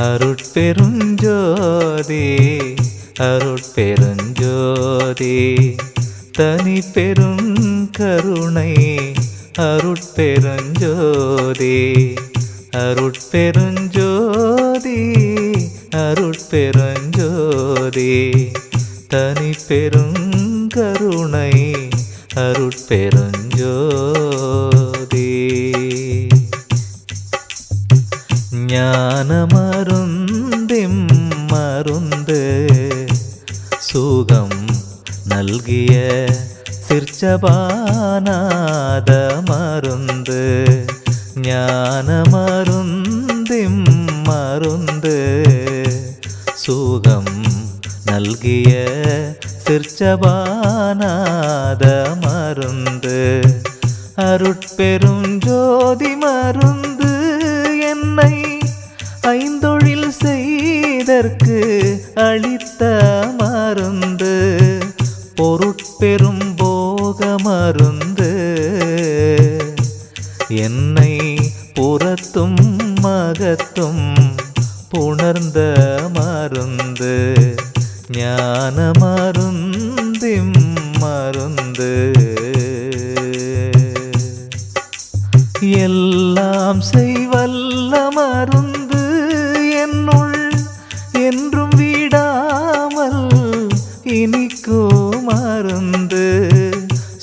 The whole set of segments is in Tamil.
அருட்பெருஞ்சோதி அருட்பெருஞ்சோதி தனி பெருங்கருணை அருட்பெருஞ்சோதி அருட்பெருஞ்சோதி அருட்பெருஞ்சோதி தனி பெருங்கருணை அருட்பெருஞ்சோதி ஞானமருந்திம் மருந்து சுகம் നൽകിയ சிற்சபாநாத மருந்து ஞானமருந்திம் மருந்து சுகம் നൽകിയ சிற்சபாநாத மருந்து அருட்பெருஞ்சோதி மருந்து என்னை ஐந்தொழில் செய்தற்கு அளித்த மருந்து பொருட்பெரும் போக மருந்து என்னை புறத்தும் மகத்தும் புணர்ந்த மருந்து ஞான மருந்திம் மருந்து எல்லாம் செய்வல்ல மருந்து என்னுள் என்றும் விடாமல் இனிக்கும் மருந்து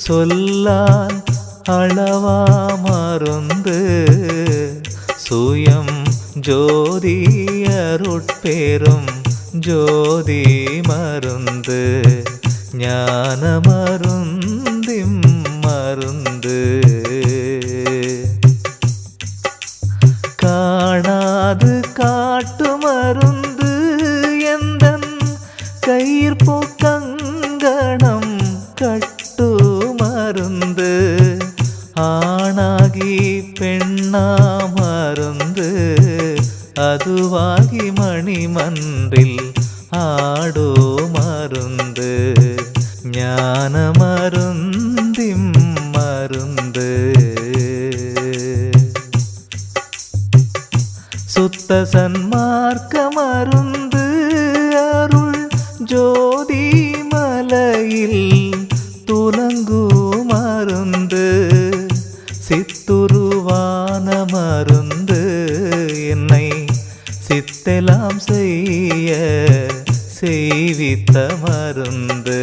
சொல்லால் அளவா மருந்து சுயம் ஜோதி அருட்பெரும் ஜோதி மருந்து ஞான மருந்திம் மருந்து காணாது காட்டு மருந்து எந்தன் கயிற்போக்கங்கணம் கட்டு மருந்து ஆணாகி பெண்ணா மருந்து அதுவாகி மணிமன்றில் ஆடோ மருந்து ஞான மருந்திம் மருந்து சுத்த சன்மார்க்க மருந்து அருள் ஜோதி மலையில் துலங்கு மருந்து சித்துருவான மருந்து என்னை சித்தெல்லாம் செய்ய செய்வித்த மருந்து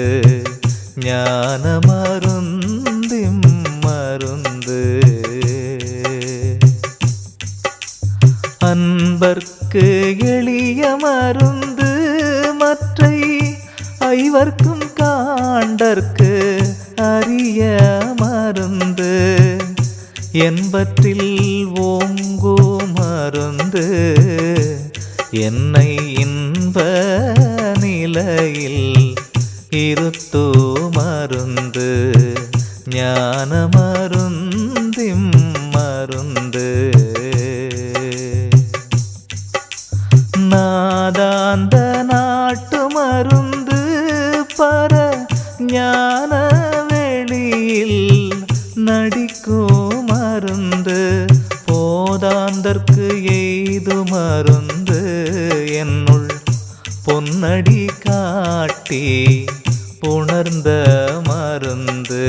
ஞான மருந்திம் மருந்து அன்பர்க்கு எளிய மருந்து மற்றை ஐவர்க்கும் காண்டற்கு அரிய மருந்து என்பற்றில் ஓங்கோ மருந்து என்னை இன்ப நிலையில் இருத்தோ மருந்து ஞான மருந்திம் மருந்து நாதாந்த நாட்டு மருந்து பர ஞான வெளியில் நடிக்கும் மருந்து போதாந்தற்கு எய்து மருந்து என்னுள் பொன்னடி காட்டி புணர்ந்த மருந்து